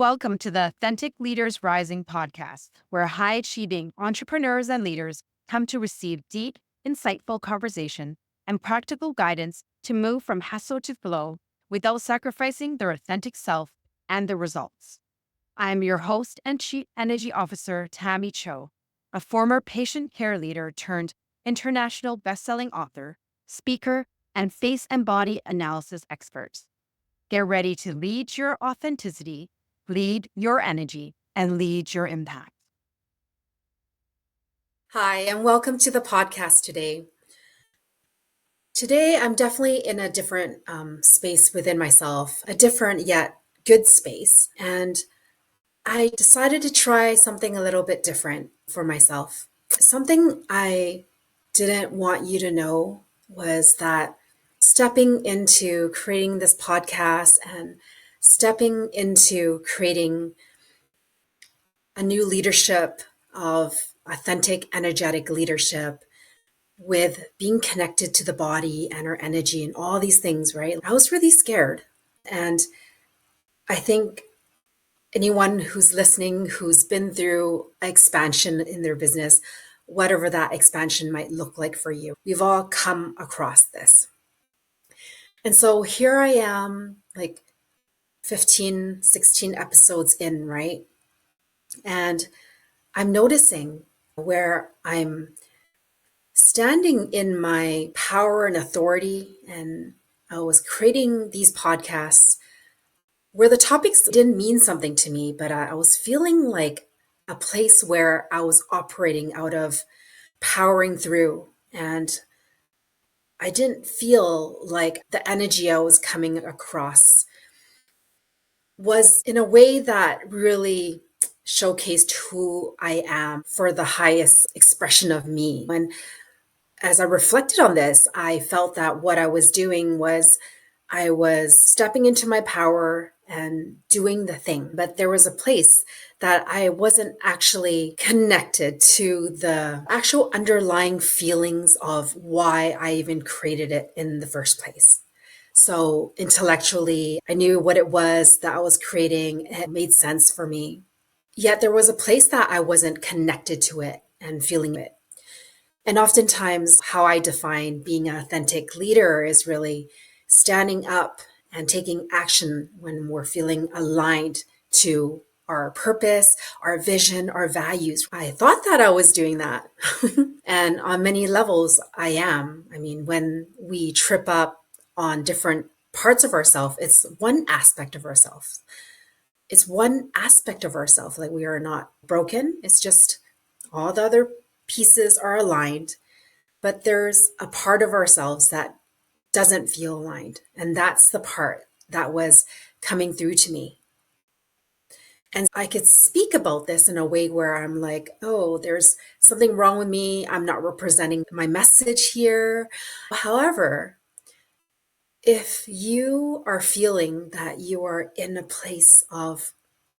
Welcome to the Authentic Leaders Rising podcast, where high achieving entrepreneurs and leaders come to receive deep, insightful conversation and practical guidance to move from hustle to flow without sacrificing their authentic self and the results. I am your host and Chief Energy Officer, Tammy Cho, a former patient care leader turned international best-selling author, speaker, and face and body analysis expert. Get ready to lead your authenticity, lead your energy, and lead your impact. Hi, and welcome to the podcast today. Today, I'm definitely in a different space within myself, a different yet good space. And I decided to try something a little bit different for myself. Something I didn't want you to know was that stepping into creating this podcast and stepping into creating a new leadership of authentic, energetic leadership with being connected to the body and our energy and all these things, right? I was really scared. And I think anyone who's listening who's been through expansion in their business, whatever that expansion might look like for you, we've all come across this. And so here I am, like 15, 16 episodes in, right? And I'm noticing where I'm standing in my power and authority, and I was creating these podcasts where the topics didn't mean something to me, but I was feeling like a place where I was operating out of powering through. And I didn't feel like the energy I was coming across was in a way that really showcased who I am for the highest expression of me. And as I reflected on this, I felt that what I was doing was I was stepping into my power and doing the thing. But there was a place that I wasn't actually connected to the actual underlying feelings of why I even created it in the first place. So intellectually, I knew what it was that I was creating. It made sense for me. Yet there was a place that I wasn't connected to it and feeling it. And oftentimes, how I define being an authentic leader is really standing up and taking action when we're feeling aligned to our purpose, our vision, our values. I thought that I was doing that. And on many levels, I am. I mean, when we trip up on different parts of ourselves, it's one aspect of ourselves. It's one aspect of ourselves. Like we are not broken. It's just all the other pieces are aligned, but there's a part of ourselves that doesn't feel aligned. And that's the part that was coming through to me. And I could speak about this in a way where I'm like, oh, there's something wrong with me. I'm not representing my message here. However, if you are feeling that you are in a place of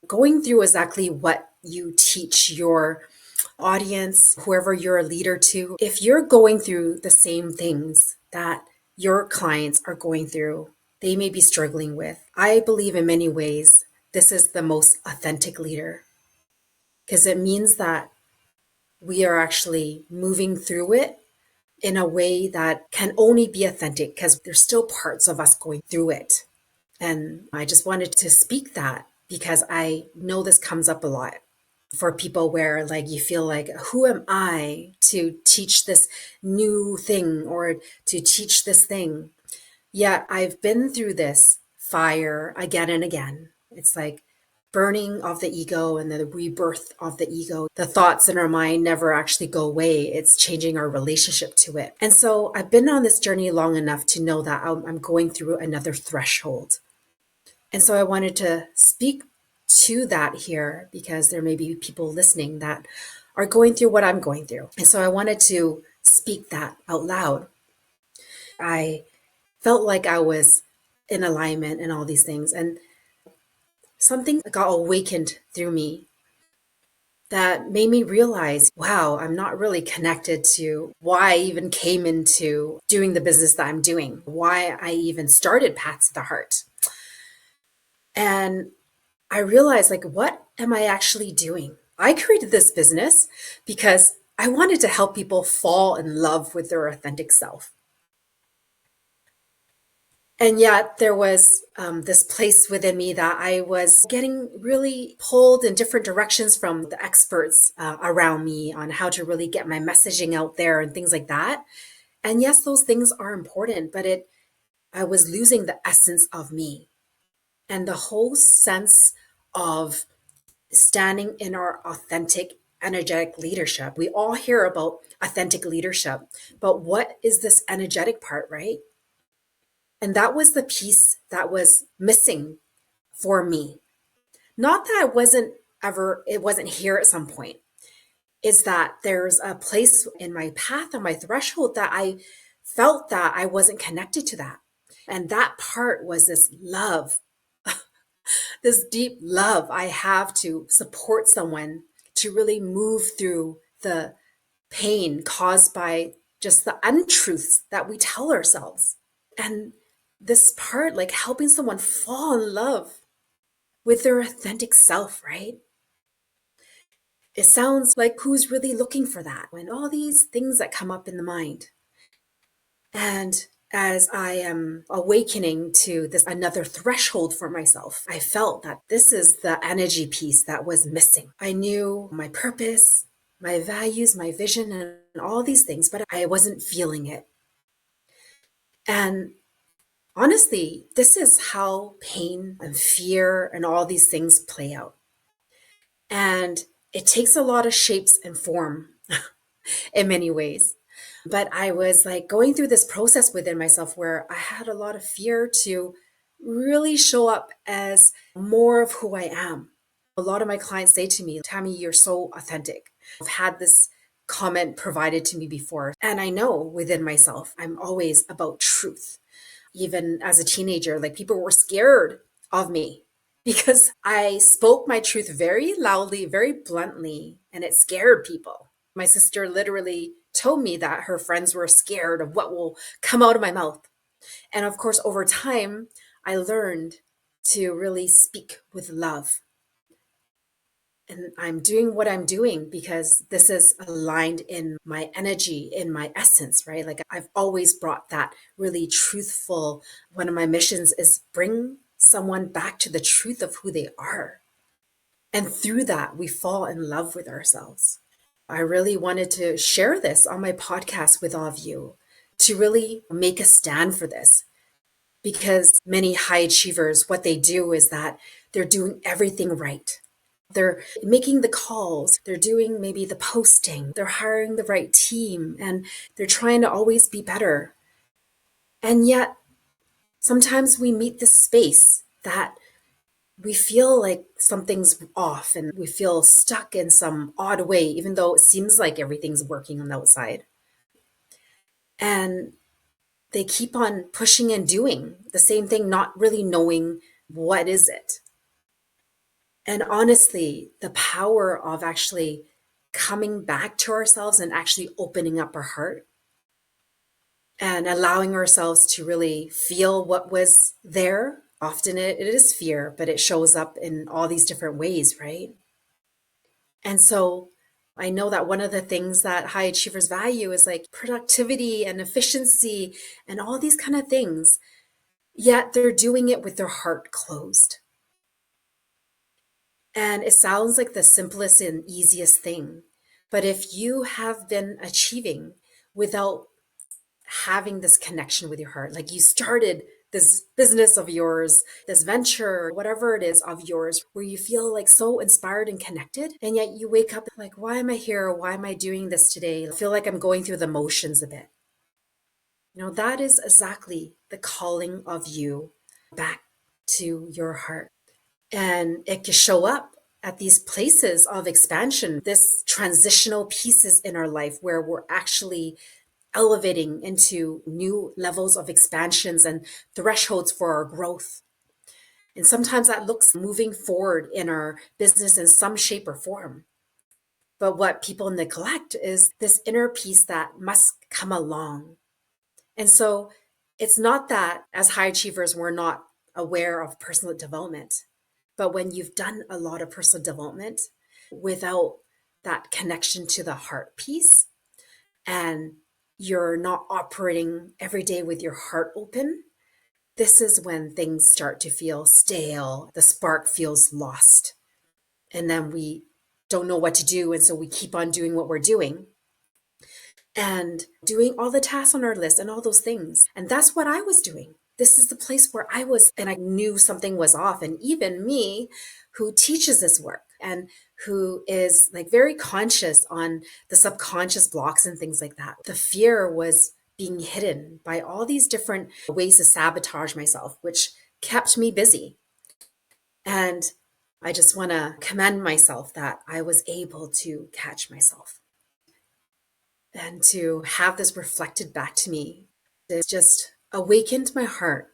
going through exactly what you teach your audience, whoever you're a leader to, if you're going through the same things that your clients are going through, they may be struggling with. I believe in many ways this is the most authentic leader because it means that we are actually moving through it in a way that can only be authentic because there's still parts of us going through it. And I just wanted to speak that because I know this comes up a lot for people where like you feel like, who am I to teach this new thing or to teach this thing? Yet I've been through this fire again and again. It's like burning of the ego and the rebirth of the ego. The thoughts in our mind never actually go away. It's changing our relationship to it. And so I've been on this journey long enough to know that I'm going through another threshold. And so I wanted to speak to that here because there may be people listening that are going through what I'm going through. And so I wanted to speak that out loud. I felt like I was in alignment and all these things. And something got awakened through me that made me realize, wow, I'm not really connected to why I even came into doing the business that I'm doing, why I even started Paths to the Heart. And I realized, like, what am I actually doing? I created this business because I wanted to help people fall in love with their authentic self. And yet there was this place within me that I was getting really pulled in different directions from the experts around me on how to really get my messaging out there and things like that. And yes, those things are important, but I was losing the essence of me and the whole sense of standing in our authentic, energetic leadership. We all hear about authentic leadership, but what is this energetic part, right? And that was the piece that was missing for me. Not that it wasn't here at some point, is that there's a place in my path and my threshold that I felt that I wasn't connected to that. And that part was this love, this deep love I have to support someone to really move through the pain caused by just the untruths that we tell ourselves. And this part, like helping someone fall in love with their authentic self, right? It sounds like who's really looking for that when all these things that come up in the mind. And as I am awakening to this another threshold for myself, I felt that this is the energy piece that was missing. I knew my purpose, my values, my vision, and all these things, but I wasn't feeling it. And honestly, this is how pain and fear and all these things play out. And it takes a lot of shapes and form in many ways. But I was like going through this process within myself where I had a lot of fear to really show up as more of who I am. A lot of my clients say to me, Tammy, you're so authentic. I've had this comment provided to me before. And I know within myself, I'm always about truth. Even as a teenager, like people were scared of me because I spoke my truth very loudly, very bluntly, and it scared people. My sister literally told me that her friends were scared of what will come out of my mouth. And of course, over time, I learned to really speak with love. And I'm doing what I'm doing because this is aligned in my energy, in my essence, right? Like I've always brought that really truthful. One of my missions is bring someone back to the truth of who they are. And through that, we fall in love with ourselves. I really wanted to share this on my podcast with all of you to really make a stand for this because many high achievers, what they do is that they're doing everything right. They're making the calls, they're doing maybe the posting, they're hiring the right team, and they're trying to always be better. And yet, sometimes we meet this space that we feel like something's off and we feel stuck in some odd way, even though it seems like everything's working on the outside. And they keep on pushing and doing the same thing, not really knowing what is it. And honestly, the power of actually coming back to ourselves and actually opening up our heart and allowing ourselves to really feel what was there. Often it is fear, but it shows up in all these different ways, right? And so I know that one of the things that high achievers value is like productivity and efficiency and all these kind of things. Yet they're doing it with their heart closed. And it sounds like the simplest and easiest thing. But if you have been achieving without having this connection with your heart, like you started this business of yours, this venture, whatever it is of yours, where you feel like so inspired and connected, and yet you wake up like, why am I here? Why am I doing this today? I feel like I'm going through the motions a bit. That is exactly the calling of you back to your heart. And it can show up at these places of expansion, this transitional pieces in our life where we're actually elevating into new levels of expansions and thresholds for our growth. And sometimes that looks moving forward in our business in some shape or form. But what people neglect is this inner piece that must come along. And so it's not that as high achievers, we're not aware of personal development, But when you've done a lot of personal development without that connection to the heart piece, and you're not operating every day with your heart open, this is when things start to feel stale. The spark feels lost. And then we don't know what to do. And so we keep on doing what we're doing and doing all the tasks on our list and all those things. And that's what I was doing. This is the place where I was, and I knew something was off. And even me, who teaches this work and who is like very conscious on the subconscious blocks and things like that, the fear was being hidden by all these different ways to sabotage myself, which kept me busy. And I just want to commend myself that I was able to catch myself and to have this reflected back to me. It just awakened my heart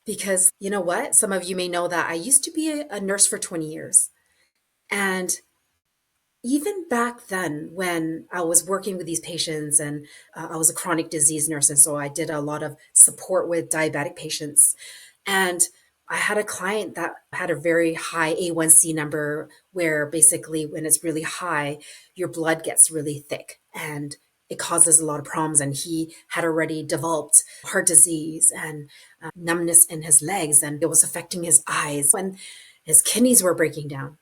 because you know what? Some of you may know that I used to be a nurse for 20 years. And even back then, when I was working with these patients and I was a chronic disease nurse, and so I did a lot of support with diabetic patients. And I had a client that had a very high A1C number, where basically, when it's really high, your blood gets really thick and it causes a lot of problems. And he had already developed heart disease and numbness in his legs, and it was affecting his eyes, and his kidneys were breaking down.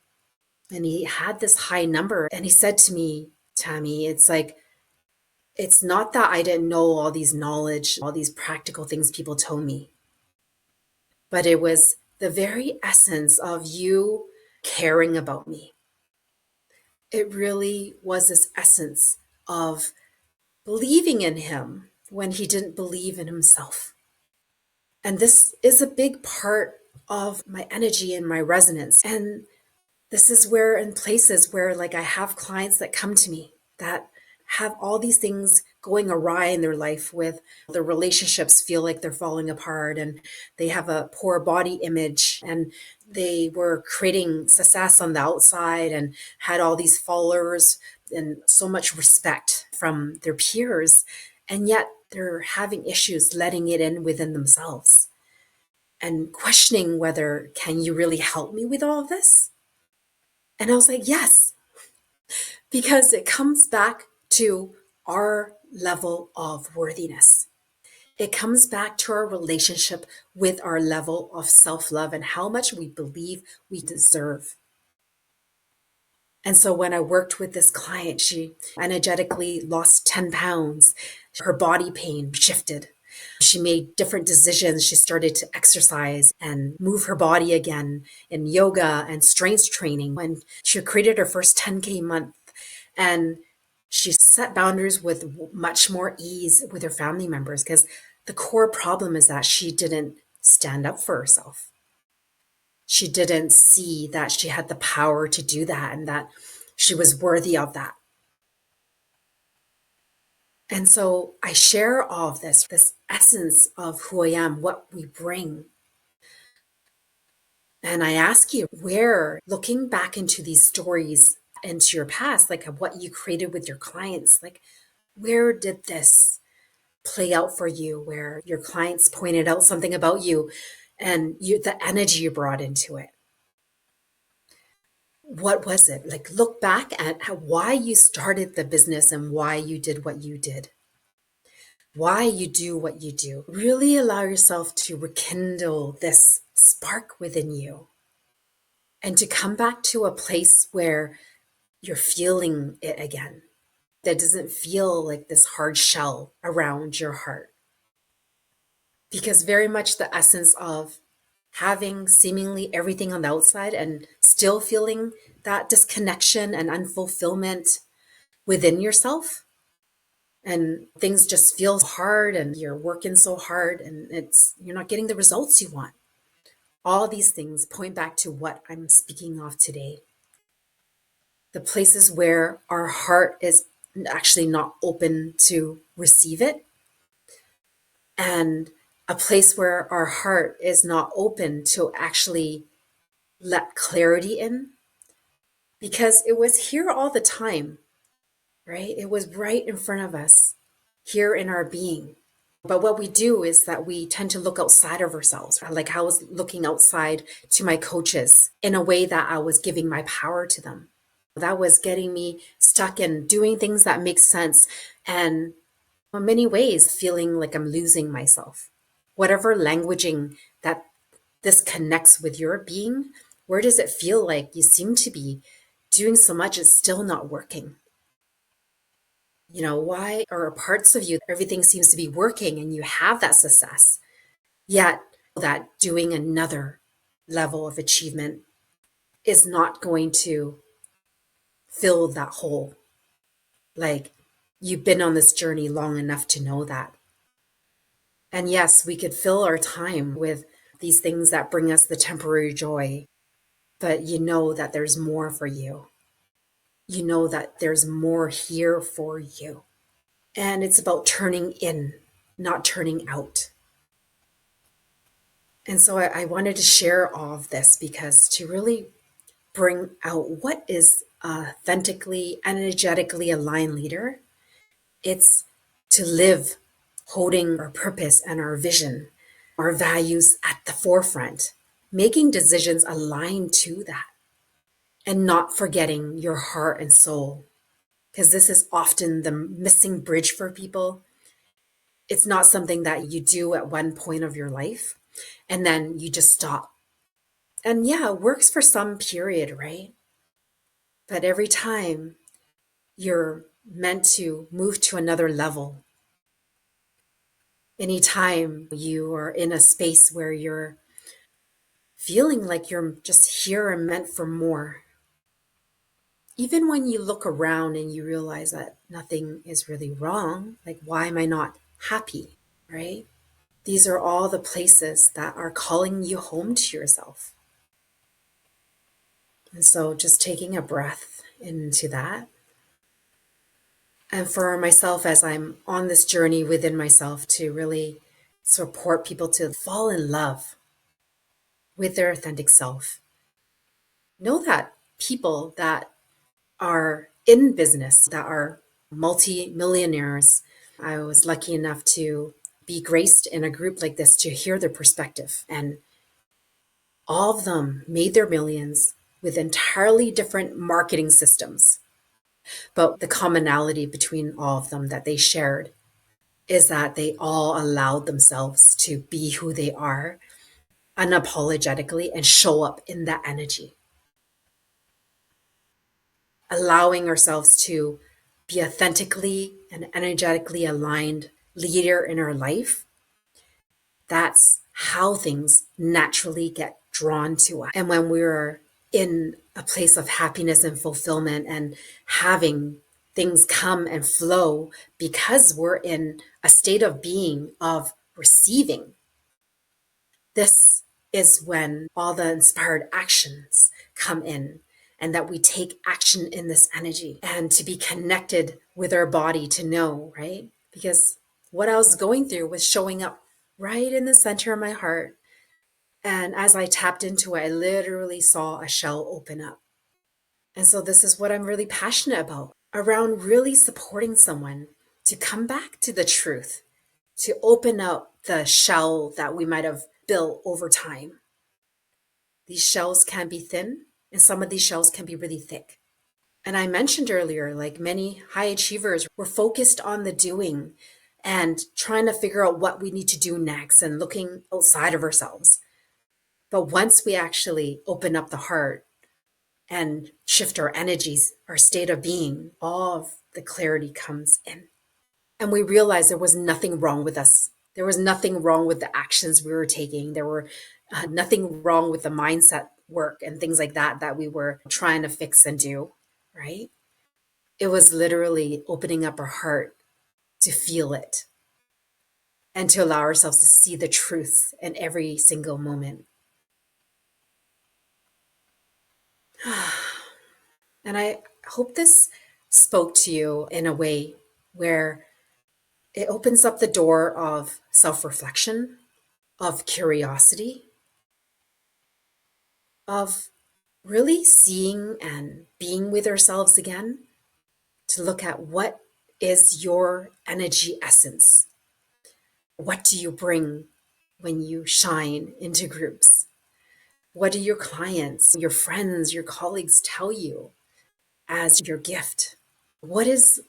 And he had this high number. And he said to me, Tammy, it's like, it's not that I didn't know all these knowledge, all these practical things people told me, but it was the very essence of you caring about me. It really was this essence of believing in him when he didn't believe in himself. And this is a big part of my energy and my resonance. And this is where, in places where, like, I have clients that come to me that have all these things going awry in their life, with their relationships feel like they're falling apart, and they have a poor body image, and they were creating success on the outside and had all these followers and so much respect from their peers. And yet they're having issues letting it in within themselves and questioning whether, can you really help me with all of this? And I was like, yes, because it comes back to our level of worthiness. It comes back to our relationship with our level of self love and how much we believe we deserve. And so when I worked with this client, she energetically lost 10 pounds. Her body pain shifted. She made different decisions. She started to exercise and move her body again in yoga and strength training. When she created her first 10K month, and she set boundaries with much more ease with her family members, because the core problem is that she didn't stand up for herself. She didn't see that she had the power to do that and that she was worthy of that. And so I share all of this essence of who I am, what we bring. And I ask you, where, looking back into these stories, into your past, like what you created with your clients, like, where did this play out for you, where your clients pointed out something about you and the energy you brought into it? What was it? Like, look back at why you started the business and why you did what you did, why you do what you do. Really allow yourself to rekindle this spark within you and to come back to a place where you're feeling it again. That doesn't feel like this hard shell around your heart. Because very much the essence of having seemingly everything on the outside and still feeling that disconnection and unfulfillment within yourself, and things just feel hard and you're working so hard and you're not getting the results you want. All these things point back to what I'm speaking of today. The places where our heart is actually not open to receive it, and a place where our heart is not open to actually let clarity in, because it was here all the time, right? It was right in front of us, here in our being. But what we do is that we tend to look outside of ourselves. Like I was looking outside to my coaches in a way that I was giving my power to them. That was getting me stuck in doing things that make sense. And in many ways, feeling like I'm losing myself. Whatever languaging that this connects with your being, where does it feel like you seem to be doing so much, it's still not working? Why are parts of you, everything seems to be working and you have that success, yet that doing another level of achievement is not going to fill that hole? Like, you've been on this journey long enough to know that. And yes, we could fill our time with these things that bring us the temporary joy, but you know that there's more for you. You know that there's more here for you. And it's about turning in, not turning out. And so I wanted to share all of this because to really bring out what is authentically, energetically aligned leader, it's to live holding our purpose and our vision, our values at the forefront, making decisions aligned to that, and not forgetting your heart and soul. Because this is often the missing bridge for people. It's not something that you do at one point of your life and then you just stop. And yeah, it works for some period, right? But every time you're meant to move to another level, anytime you are in a space where you're feeling like you're just here and meant for more, even when you look around and you realize that nothing is really wrong, like, why am I not happy, right? These are all the places that are calling you home to yourself. And so just taking a breath into that. And for myself, as I'm on this journey within myself to really support people to fall in love with their authentic self, know that people that are in business, that are multi-millionaires, I was lucky enough to be graced in a group like this to hear their perspective. And all of them made their millions with entirely different marketing systems. But the commonality between all of them that they shared is that they all allowed themselves to be who they are unapologetically and show up in that energy. Allowing ourselves to be authentically and energetically aligned leader in our life, that's how things naturally get drawn to us. And when we're in a place of happiness and fulfillment and having things come and flow because we're in a state of being, of receiving, this is when all the inspired actions come in, and that we take action in this energy and to be connected with our body to know, right? Because what I was going through was showing up right in the center of my heart. And as I tapped into it, I literally saw a shell open up. And so this is what I'm really passionate about, around really supporting someone to come back to the truth, to open up the shell that we might have built over time. These shells can be thin, and some of these shells can be really thick. And I mentioned earlier, like many high achievers, were focused on the doing and trying to figure out what we need to do next and looking outside of ourselves. But once we actually open up the heart and shift our energies, our state of being, all of the clarity comes in. And we realized there was nothing wrong with us. There was nothing wrong with the actions we were taking. There were nothing wrong with the mindset work and things like that that we were trying to fix and do, right? It was literally opening up our heart to feel it and to allow ourselves to see the truth in every single moment. And I hope this spoke to you in a way where it opens up the door of self reflection, of curiosity, of really seeing and being with ourselves again, to look at what is your energy essence. What do you bring when you shine into groups? What do your clients, your friends, your colleagues tell you as your gift? What is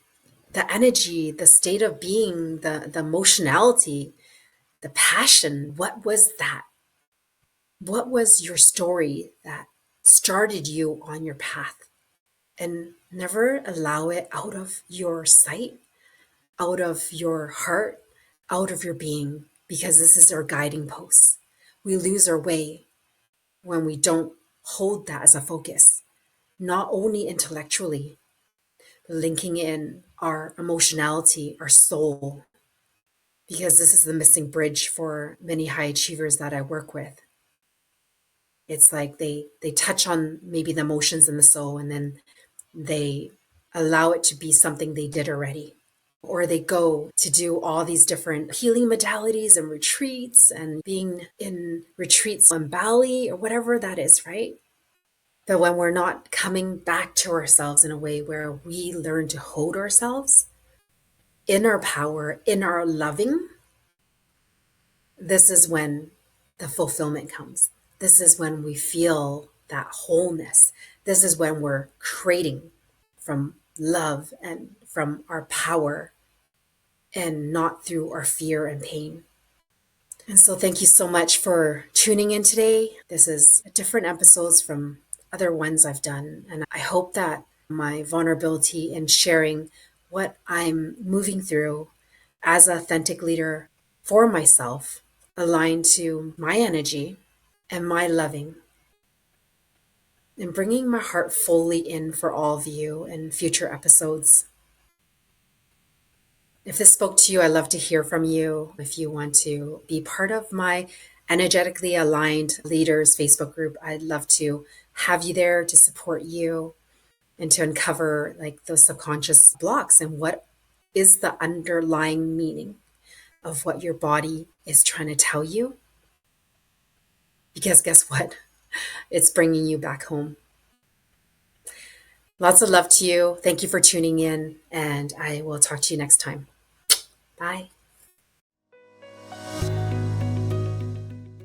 the energy, the state of being, the emotionality, the passion? What was that? What was your story that started you on your path? And never allow it out of your sight, out of your heart, out of your being, because this is our guiding post. We lose our way when we don't hold that as a focus, not only intellectually, but linking in our emotionality, our soul, because this is the missing bridge for many high achievers that I work with. It's like they touch on maybe the emotions and the soul, and then they allow it to be something they did already. Or they go to do all these different healing modalities and retreats and being in retreats on Bali or whatever that is, right? But when we're not coming back to ourselves in a way where we learn to hold ourselves in our power, in our loving, this is when the fulfillment comes. This is when we feel that wholeness. This is when we're creating from love and from our power and not through our fear and pain. And so thank you so much for tuning in today. This is different episodes from other ones I've done. And I hope that my vulnerability in sharing what I'm moving through as an authentic leader for myself aligned to my energy and my loving and bringing my heart fully in for all of you in future episodes. If this spoke to you, I'd love to hear from you. If you want to be part of my energetically aligned leaders Facebook group, I'd love to have you there to support you and to uncover like those subconscious blocks and what is the underlying meaning of what your body is trying to tell you. Because guess what? It's bringing you back home. Lots of love to you. Thank you for tuning in, and I will talk to you next time. Bye.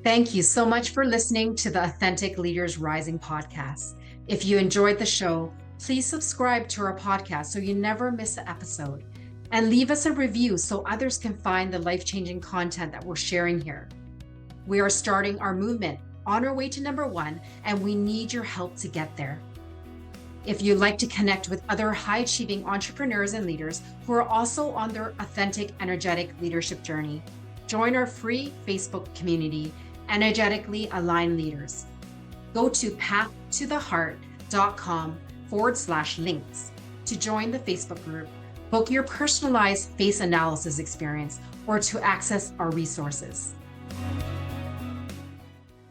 Thank you so much for listening to the Authentic Leaders Rising podcast. If you enjoyed the show, please subscribe to our podcast so you never miss an episode. And leave us a review so others can find the life-changing content that we're sharing here. We are starting our movement on our way to #1, and we need your help to get there. If you'd like to connect with other high-achieving entrepreneurs and leaders who are also on their authentic, energetic leadership journey, join our free Facebook community, Energetically Aligned Leaders. Go to pathtotheheart.com/links to join the Facebook group, book your personalized face analysis experience, or to access our resources.